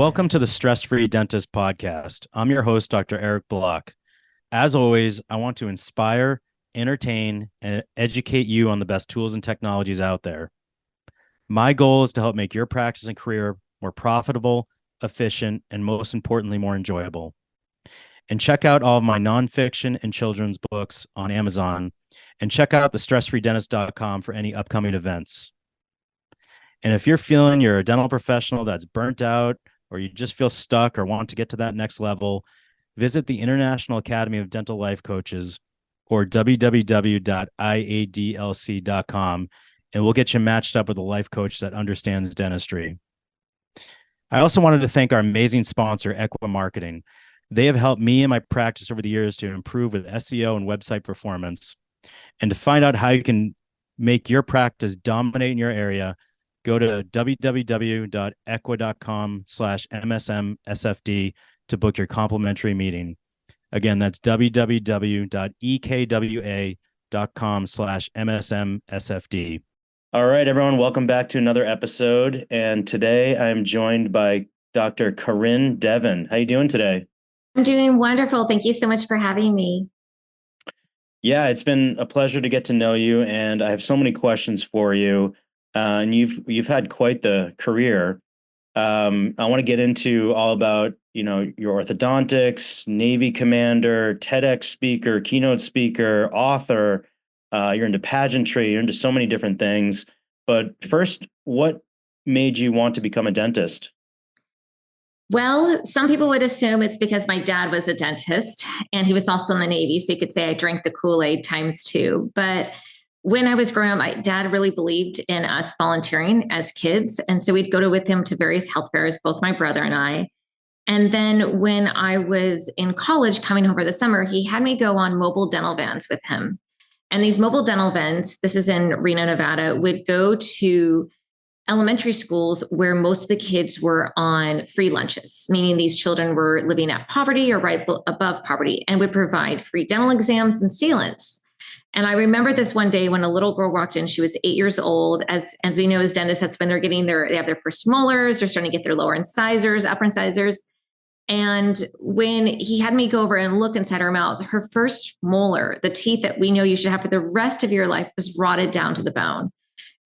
Welcome to the Stress-Free Dentist podcast. I'm your host, Dr. Eric Block. As always, I want to inspire, entertain, and educate you on the best tools and technologies out there. My goal is to help make your practice and career more profitable, efficient, and most importantly, more enjoyable. And check out all of my nonfiction and children's books on Amazon, and check out the stressfreedentist.com for any upcoming events. And if you're feeling you're a dental professional that's burnt out, or you just feel stuck or want to get to that next level, visit the International Academy of Dental Life Coaches or www.iadlc.com, and we'll get you matched up with a life coach that understands dentistry. I also wanted to thank our amazing sponsor, Equa Marketing. They have helped me and my practice over the years to improve with SEO and website performance. And to find out how you can make your practice dominate in your area, go to www.equa.com/MSMSFD to book your complimentary meeting. Again, that's www.ekwa.com/MSMSFD. All right, everyone, welcome back to another episode. And today I'm joined by Dr. Corinne Devin. How you doing today? I'm doing wonderful. Thank you so much for having me. Yeah, it's been a pleasure to get to know you, and I have so many questions for you. And you've had quite the career. I want to get into all about, your orthodontics, Navy commander, TEDx speaker, keynote speaker, author. You're into pageantry, you're into so many different things. But first, what made you want to become a dentist? Well, some people would assume it's because my dad was a dentist and he was also in the Navy. So you could say I drank the Kool-Aid times two. But when I was growing up, my dad really believed in us volunteering as kids. And so we'd go with him to various health fairs, both my brother and I. And then when I was in college coming home for the summer, he had me go on mobile dental vans with him. And these mobile dental vans, this is in Reno, Nevada, would go to elementary schools where most of the kids were on free lunches, meaning these children were living at poverty or right above poverty, and would provide free dental exams and sealants. And I remember this one day when a little girl walked in. She was 8 years old. As we know, as dentists, that's when they have their first molars. They're starting to get their lower incisors, upper incisors. And when he had me go over and look inside her mouth, her first molar, the teeth that we know you should have for the rest of your life, was rotted down to the bone.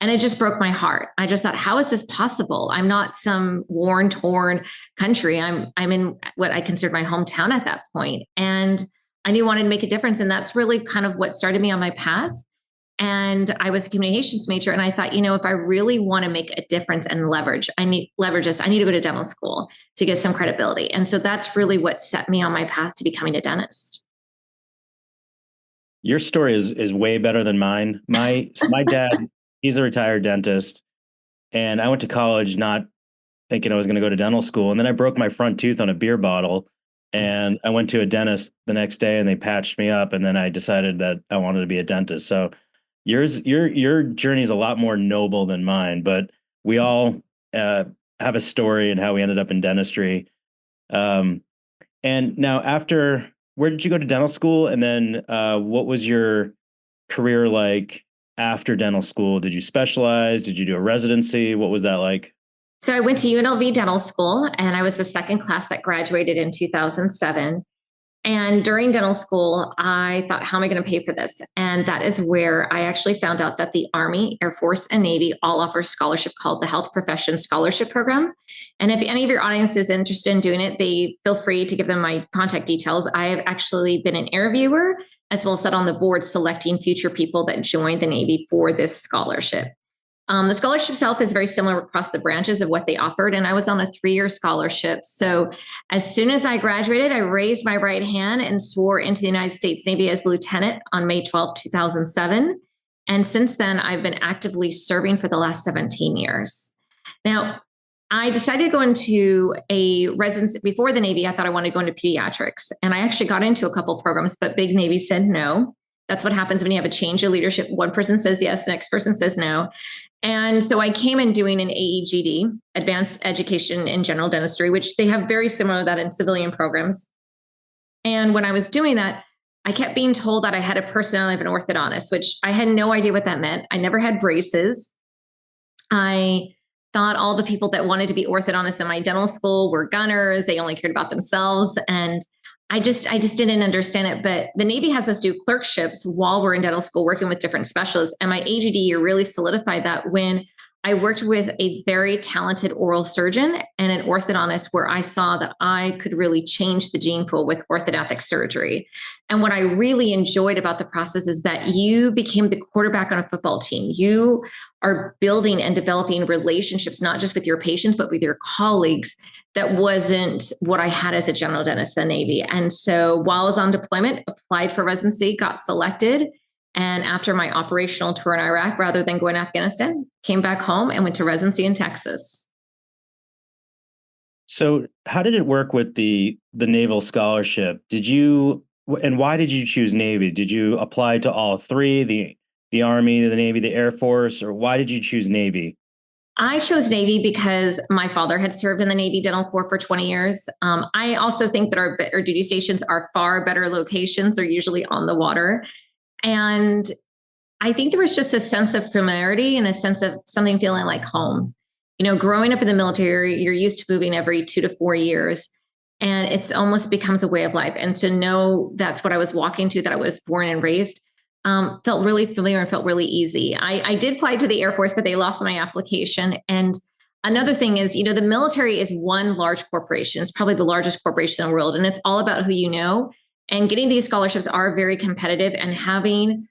And it just broke my heart. I just thought, how is this possible? I'm not some worn, torn country. I'm in what I considered my hometown at that point. And I knew I wanted to make a difference. And that's really kind of what started me on my path. And I was a communications major. And I thought, if I really want to make a difference and I need this. I need to go to dental school to get some credibility. And so that's really what set me on my path to becoming a dentist. Your story is way better than mine. My dad, he's a retired dentist, and I went to college not thinking I was going to go to dental school. And then I broke my front tooth on a beer bottle, and I went to a dentist the next day and they patched me up. And then I decided that I wanted to be a dentist. So your journey is a lot more noble than mine, but we all have a story and how we ended up in dentistry. And now where did you go to dental school? And then what was your career like after dental school? Did you specialize? Did you do a residency? What was that like? So I went to UNLV Dental School, and I was the second class that graduated in 2007. And during dental school, I thought, how am I going to pay for this? And that is where I actually found out that the Army, Air Force, and Navy all offer a scholarship called the Health Professions Scholarship Program. And if any of your audience is interested in doing it, they feel free to give them my contact details. I have actually been an interviewer as well as sat on the board selecting future people that join the Navy for this scholarship. The scholarship itself is very similar across the branches of what they offered. And I was on a 3-year scholarship. So as soon as I graduated, I raised my right hand and swore into the United States Navy as lieutenant on May 12, 2007. And since then, I've been actively serving for the last 17 years. Now, I decided to go into a residency before the Navy. I thought I wanted to go into pediatrics. And I actually got into a couple programs, but big Navy said no. That's what happens when you have a change of leadership. One person says yes, the next person says no. And so I came in doing an AEGD, Advanced Education in General Dentistry, which they have very similar to that in civilian programs. And when I was doing that, I kept being told that I had a personality of an orthodontist, which I had no idea what that meant. I never had braces. I thought all the people that wanted to be orthodontists in my dental school were gunners. They only cared about themselves. And I just didn't understand it. But the Navy has us do clerkships while we're in dental school, working with different specialists. And my AGD year really solidified that when I worked with a very talented oral surgeon and an orthodontist, where I saw that I could really change the gene pool with orthodontic surgery. And what I really enjoyed about the process is that you became the quarterback on a football team. You are building and developing relationships, not just with your patients, but with your colleagues. That wasn't what I had as a general dentist in the Navy. And so while I was on deployment, applied for residency, got selected. And after my operational tour in Iraq, rather than going to Afghanistan, came back home and went to residency in Texas. So how did it work with the Naval scholarship? And why did you choose Navy? Did you apply to all three, the Army, the Navy, the Air Force, or why did you choose Navy? I chose Navy because my father had served in the Navy Dental Corps for 20 years. I also think that our duty stations are far better locations. They're usually on the water. And I think there was just a sense of familiarity and a sense of something feeling like home. Growing up in the military, you're used to moving every 2 to 4 years, and it's almost becomes a way of life. And to know that's what I was walking to, that I was born and raised, felt really familiar and felt really easy. I did apply to the Air Force, but they lost my application. And another thing is, the military is one large corporation. It's probably the largest corporation in the world, and it's all about who you know. And getting these scholarships are very competitive, and having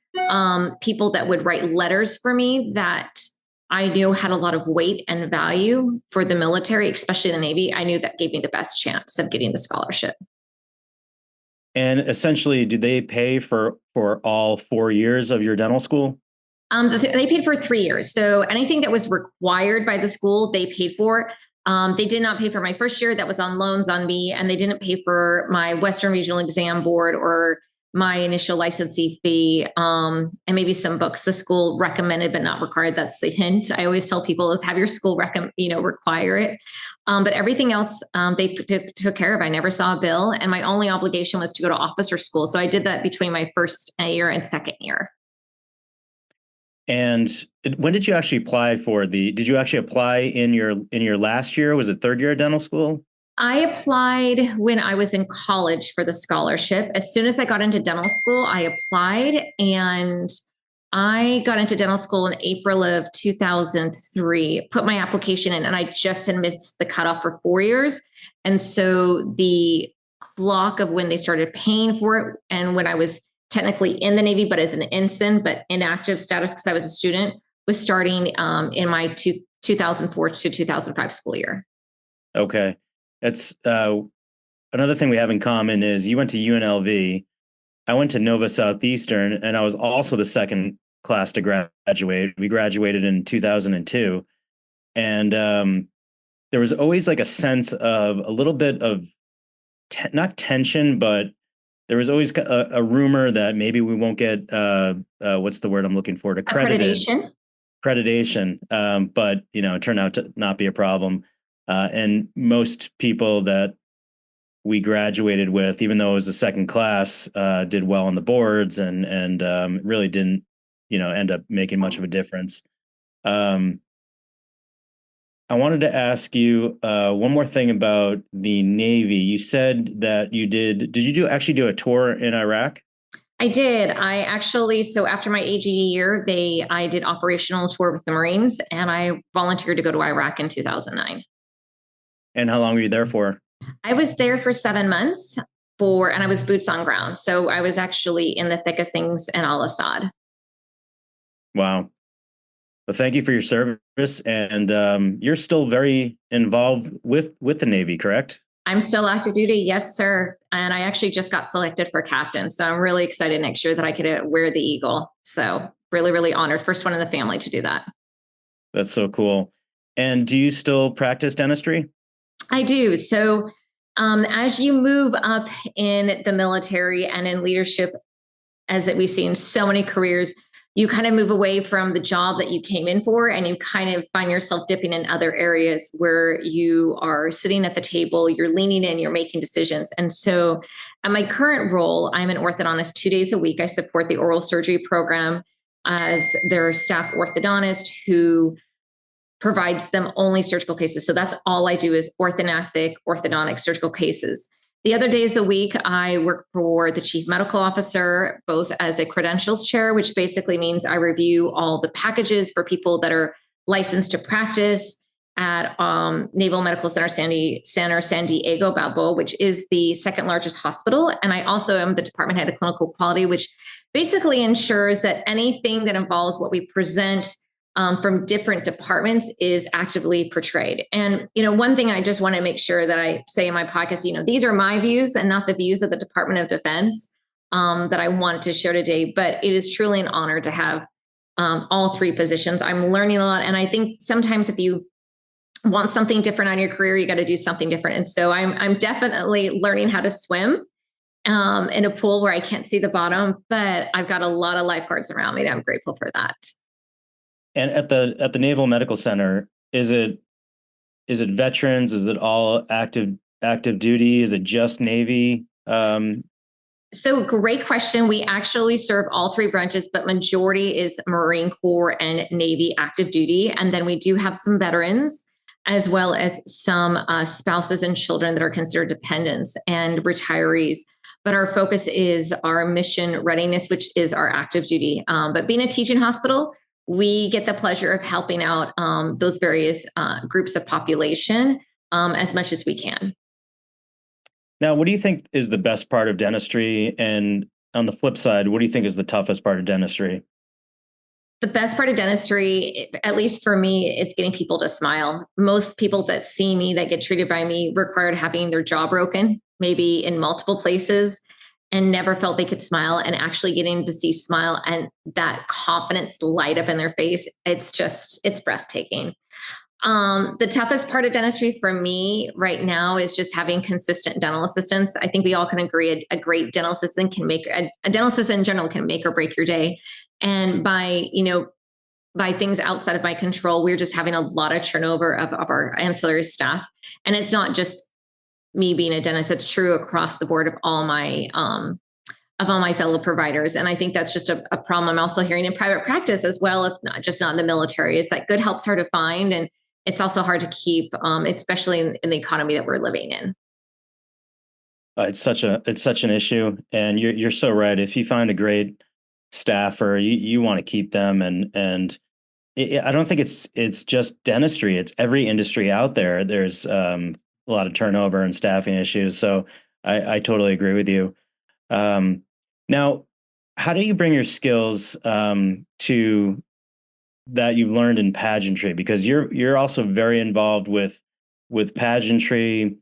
people that would write letters for me that I knew had a lot of weight and value for the military, especially the Navy, I knew that gave me the best chance of getting the scholarship. And essentially, do they pay for all 4 years of your dental school? They paid for 3 years. So anything that was required by the school, they paid for. They did not pay for my first year. That was on loans on me. And they didn't pay for my Western Regional Exam Board or my initial licensee fee, and maybe some books the school recommended but not required. That's the hint I always tell people, is have your school require it. But everything else they took care of. I never saw a bill. And my only obligation was to go to officer school. So I did that between my first year and second year. And when did you actually apply did you actually apply in your last year? Was it third year of dental school? I applied when I was in college for the scholarship. As soon as I got into dental school, I applied, and I got into dental school in April of 2003, put my application in, and I just had missed the cutoff for 4 years. And so the clock of when they started paying for it, and when I was technically in the Navy, but as an ensign, but inactive status because I was a student, was starting in my 2004 to 2005 school year. Okay. That's another thing we have in common is you went to UNLV. I went to Nova Southeastern, and I was also the second class to graduate. We graduated in 2002. And there was always like a sense of a little bit of not tension, but there was always a rumor that maybe we won't get what's the word I'm looking for? Accreditation. But it turned out to not be a problem. And most people that we graduated with, even though it was the second class, did well on the boards and really didn't, end up making much of a difference. I wanted to ask you one more thing about the Navy. You said that did you actually do a tour in Iraq? I did. So after my AGE year, I did operational tour with the Marines, and I volunteered to go to Iraq in 2009. And how long were you there for? I was there for 7 months and I was boots on ground. So I was actually in the thick of things in Al-Assad. Wow. Well, thank you for your service. And you're still very involved with the Navy, correct? I'm still active duty. Yes, sir. And I actually just got selected for captain. So I'm really excited next year that I could wear the Eagle. So really, really honored. First one in the family to do that. That's so cool. And do you still practice dentistry? I do. So as you move up in the military and in leadership, as that we see in so many careers, you kind of move away from the job that you came in for, and you kind of find yourself dipping in other areas where you are sitting at the table, you're leaning in, you're making decisions. And so at my current role, I'm an orthodontist 2 days a week. I support the oral surgery program as their staff orthodontist who provides them only surgical cases. So that's all I do is orthodontic surgical cases. The other days of the week, I work for the chief medical officer, both as a credentials chair, which basically means I review all the packages for people that are licensed to practice at Naval Medical Center San Diego Balboa, which is the second largest hospital. And I also am the department head of clinical quality, which basically ensures that anything that involves what we present from different departments is actively portrayed. And, one thing I just want to make sure that I say in my podcast, these are my views and not the views of the Department of Defense that I wanted to share today. But it is truly an honor to have all three positions. I'm learning a lot. And I think sometimes if you want something different on your career, you got to do something different. And so I'm definitely learning how to swim in a pool where I can't see the bottom, but I've got a lot of lifeguards around me and I'm grateful for that. And at the Naval Medical Center, is it veterans? Is it all active duty? Is it just Navy? So great question. We actually serve all three branches, but majority is Marine Corps and Navy active duty. And then we do have some veterans, as well as some spouses and children that are considered dependents and retirees. But our focus is our mission readiness, which is our active duty. But being a teaching hospital, we get the pleasure of helping out those various groups of population as much as we can. Now, what do you think is the best part of dentistry? And on the flip side, what do you think is the toughest part of dentistry? The best part of dentistry, at least for me, is getting people to smile. Most people that see me, that get treated by me, required having their jaw broken, maybe in multiple places, and never felt they could smile, and actually getting to see smile and that confidence light up in their face. It's breathtaking. The toughest part of dentistry for me right now is just having consistent dental assistants. I think we all can agree a great dental assistant a dental assistant in general can make or break your day. And by things outside of my control, we're just having a lot of turnover of our ancillary staff. And it's not just me being a dentist, it's true across the board of all my fellow providers. And I think that's just a problem I'm also hearing in private practice as well, if not in the military, is that good help's hard to find. And it's also hard to keep, especially in the economy that we're living in. It's such an issue. And you're so right. If you find a great staffer, you want to keep them. And I don't think it's just dentistry. It's every industry out there. There's a lot of turnover and staffing issues. So I totally agree with you. Now, how do you bring your skills to that you've learned in pageantry? Because you're also very involved with pageantry.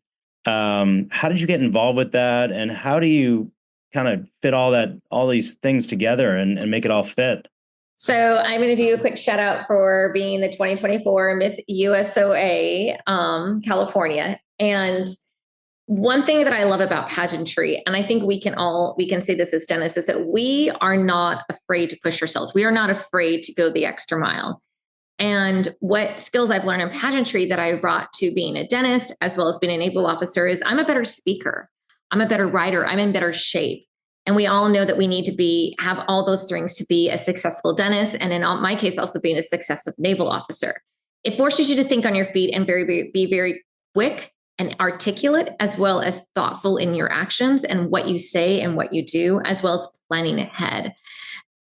How did you get involved with that, and how do you kind of fit all these things together and make it all fit? So I'm going to do a quick shout out for being the 2024 Miss USOA California. And one thing that I love about pageantry, and I think we can say this as dentists, is that we are not afraid to push ourselves. We are not afraid to go the extra mile. And what skills I've learned in pageantry that I brought to being a dentist, as well as being a naval officer, is I'm a better speaker. I'm a better writer. I'm in better shape. And we all know that we need to have all those things to be a successful dentist. And in my case, also being a successful naval officer. It forces you to think on your feet and be very quick and articulate, as well as thoughtful in your actions and what you say and what you do, as well as planning ahead.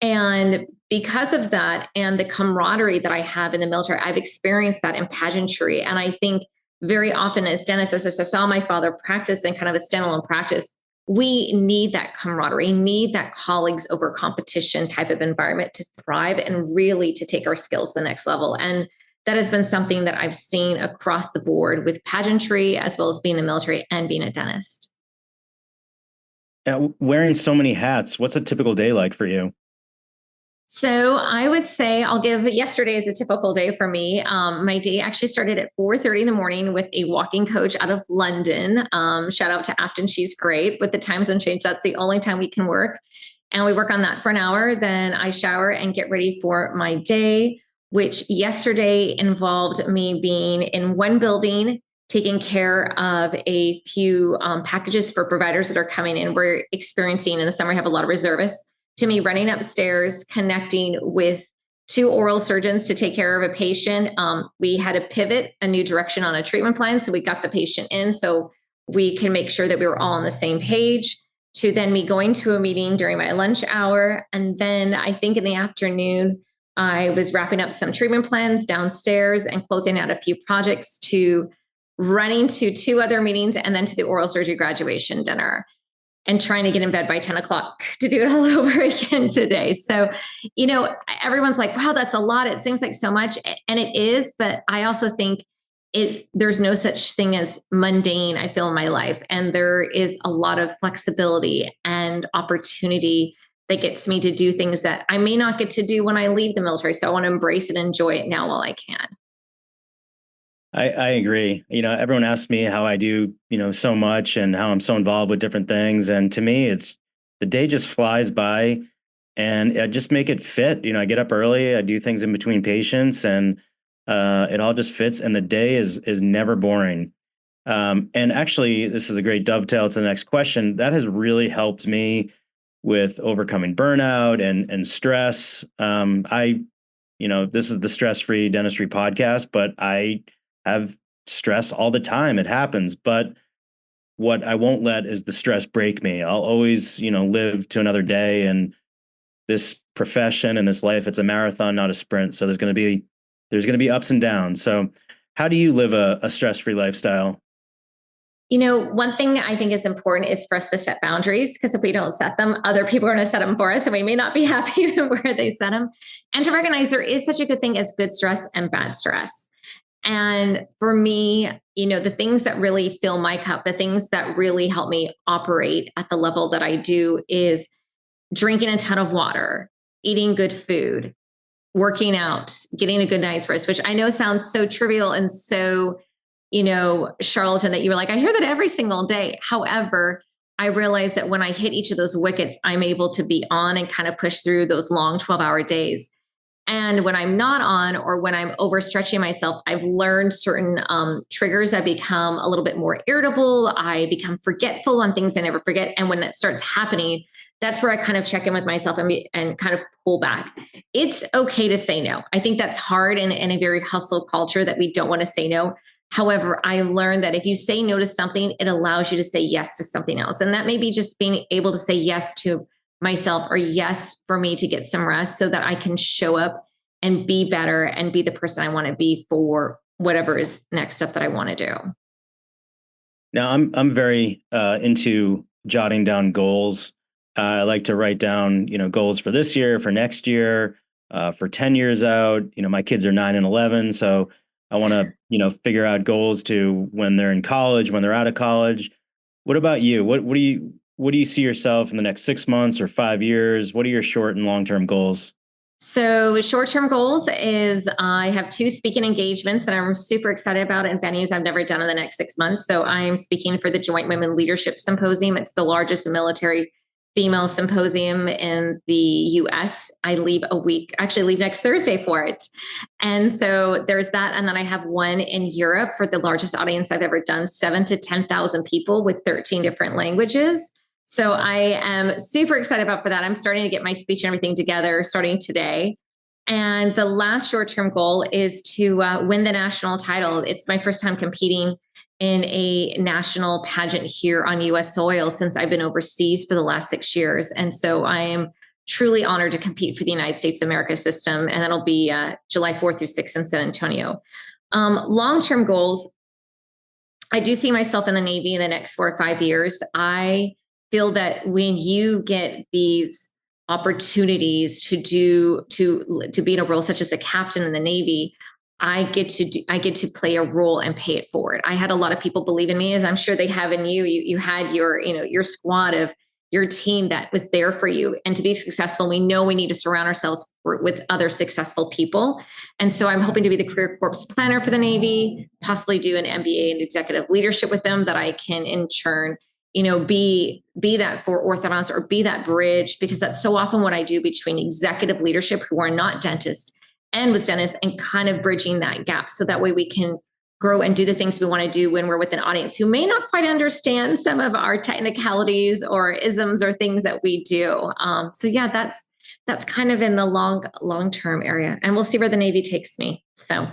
And because of that and the camaraderie that I have in the military, I've experienced that in pageantry. And I think very often as dentists, as I saw my father practice in kind of a standalone practice, we need that camaraderie, need that colleagues over competition type of environment to thrive and really to take our skills to the next level. And that has been something that I've seen across the board with pageantry, as well as being in the military and being a dentist. Wearing so many hats, what's a typical day like for you? So I would say I'll give yesterday as a typical day for me. My day actually started at 4:30 in the morning with a walking coach out of London. Shout out to Afton. She's great. With the time zone change, that's the only time we can work. And we work on that for an hour. Then I shower and get ready for my day, which yesterday involved me being in one building, taking care of a few packages for providers that are coming in. We're experiencing in the summer, we have a lot of reservists. To me, running upstairs, connecting with 2 oral surgeons to take care of a patient. We had to pivot a new direction on a treatment plan. So we got the patient in so we can make sure that we were all on the same page, to then me going to a meeting during my lunch hour. And then I think in the afternoon, I was wrapping up some treatment plans downstairs and closing out a few projects, to running to 2 other meetings and then to the oral surgery graduation dinner, and trying to get in bed by 10 o'clock to do it all over again today. So, everyone's like, wow, that's a lot. It seems like so much. And it is, but I also think there's no such thing as mundane, I feel, in my life. And there is a lot of flexibility and opportunity that gets me to do things that I may not get to do when I leave the military. So I want to embrace and enjoy it now while I can. I agree. Everyone asks me how I do, so much and how I'm so involved with different things. And to me, it's the day just flies by, and I just make it fit. I get up early, I do things in between patients, and it all just fits. And the day is never boring. And actually, this is a great dovetail to the next question. That has really helped me with overcoming burnout and stress. This is the Stress-Free Dentistry podcast, but I have stress all the time. It happens. But what I won't let is the stress break me. I'll always, live to another day. And this profession and this life, it's a marathon, not a sprint. So there's going to be ups and downs. So how do you live a stress-free lifestyle? One thing I think is important is for us to set boundaries, because if we don't set them, other people are going to set them for us, and we may not be happy where they set them. And to recognize there is such a good thing as good stress and bad stress. And for me, the things that really fill my cup, the things that really help me operate at the level that I do, is drinking a ton of water, eating good food, working out, getting a good night's rest, which I know sounds so trivial and so, charlatan, that you were like, I hear that every single day. However, I realize that when I hit each of those wickets, I'm able to be on and kind of push through those long 12-hour days. And when I'm not on, or when I'm overstretching myself, I've learned certain triggers. I become a little bit more irritable. I become forgetful on things I never forget. And when that starts happening, that's where I kind of check in with myself and kind of pull back. It's okay to say no. I think that's hard in a very hustle culture, that we don't want to say no. However, I learned that if you say no to something, it allows you to say yes to something else. And that may be just being able to say yes to myself, or yes for me to get some rest, so that I can show up and be better and be the person I want to be for whatever is next up that I want to do. Now, I'm very into jotting down goals. I like to write down, goals for this year, for next year, for 10 years out. My kids are 9 and 11, so I want to, figure out goals to when they're in college, when they're out of college. What about you? What do you see yourself in the next 6 months or 5 years? What are your short and long-term goals? So short-term goals is I have 2 speaking engagements that I'm super excited about in venues I've never done in the next 6 months. So I'm speaking for the Joint Women Leadership Symposium. It's the largest military female symposium in the US. I leave next Thursday for it. And so there's that. And then I have one in Europe for the largest audience I've ever done, 7,000 to 10,000 people with 13 different languages. So I am super excited about for that. I'm starting to get my speech and everything together starting today. And the last short-term goal is to win the national title. It's my first time competing in a national pageant here on US soil since I've been overseas for the last 6 years. And so I am truly honored to compete for the United States of America system. And that'll be July 4th through 6th in San Antonio. Long-term goals, I do see myself in the Navy in the next 4 or 5 years. I feel that when you get these opportunities to be in a role such as a captain in the Navy, I get to play a role and pay it forward. I had a lot of people believe in me, as I'm sure they have in you. You had your squad of your team that was there for you. And to be successful, we know we need to surround ourselves with other successful people. And so I'm hoping to be the career corps planner for the Navy, possibly do an MBA in executive leadership with them, that I can in turn be that for orthodontists, or be that bridge, because that's so often what I do between executive leadership who are not dentists and with dentists, and kind of bridging that gap. So that way we can grow and do the things we want to do when we're with an audience who may not quite understand some of our technicalities or isms or things that we do. So yeah, that's kind of in the long-term area, and we'll see where the Navy takes me. So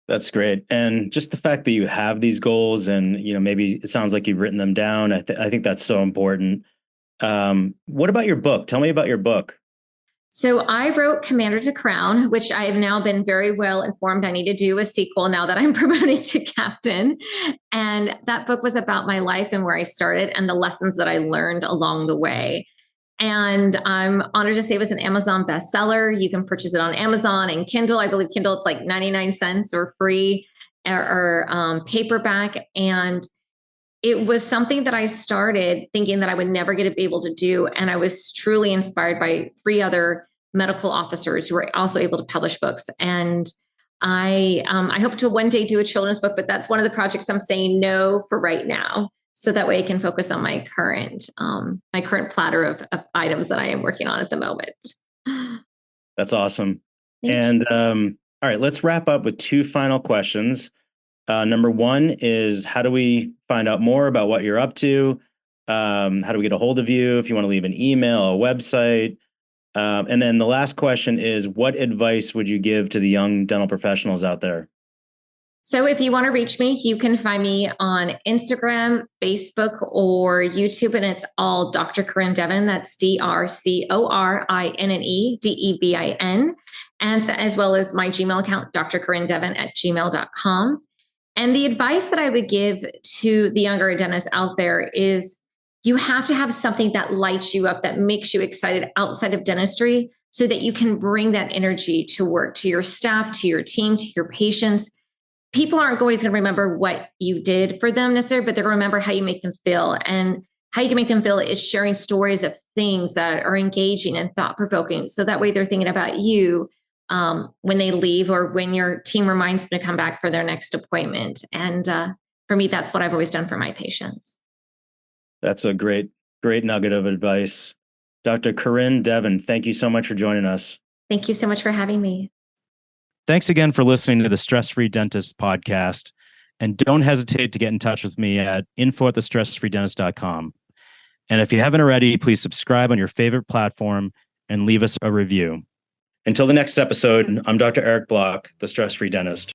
that's great. And just the fact that you have these goals and, maybe it sounds like you've written them down. I think that's so important. What about your book? Tell me about your book. So I wrote Commander to Crown, which I have now been very well informed I need to do a sequel now that I'm promoted to captain. And that book was about my life and where I started and the lessons that I learned along the way. And I'm honored to say it was an Amazon bestseller. You can purchase it on Amazon and Kindle. I believe Kindle, it's like 99 cents or free or paperback. And it was something that I started thinking that I would never get to be able to do. And I was truly inspired by 3 other medical officers who were also able to publish books. And I hope to one day do a children's book, but that's one of the projects I'm saying no for right now. So that way I can focus on my current platter of items that I am working on at the moment. That's awesome. Thank and all right, let's wrap up with 2 final questions. Number 1 is, how do we find out more about what you're up to? How do we get a hold of you? If you want to leave an email, a website. And then the last question is, what advice would you give to the young dental professionals out there? So if you want to reach me, you can find me on Instagram, Facebook, or YouTube, and it's all Dr. Corinne Devin. That's DrCorinnedevin, and as well as my Gmail account, drcorinne.devin@gmail.com. And the advice that I would give to the younger dentists out there is you have to have something that lights you up, that makes you excited outside of dentistry, so that you can bring that energy to work, to your staff, to your team, to your patients. People aren't always going to remember what you did for them necessarily, but they're going to remember how you make them feel. And how you can make them feel is sharing stories of things that are engaging and thought-provoking. So that way they're thinking about you when they leave, or when your team reminds them to come back for their next appointment. And for me, that's what I've always done for my patients. That's a great nugget of advice. Dr. Corinne Devin, thank you so much for joining us. Thank you so much for having me. Thanks again for listening to the Stress-Free Dentist podcast. And don't hesitate to get in touch with me at info@thestressfreedentist.com. And if you haven't already, please subscribe on your favorite platform and leave us a review. Until the next episode, I'm Dr. Eric Block, the Stress-Free Dentist.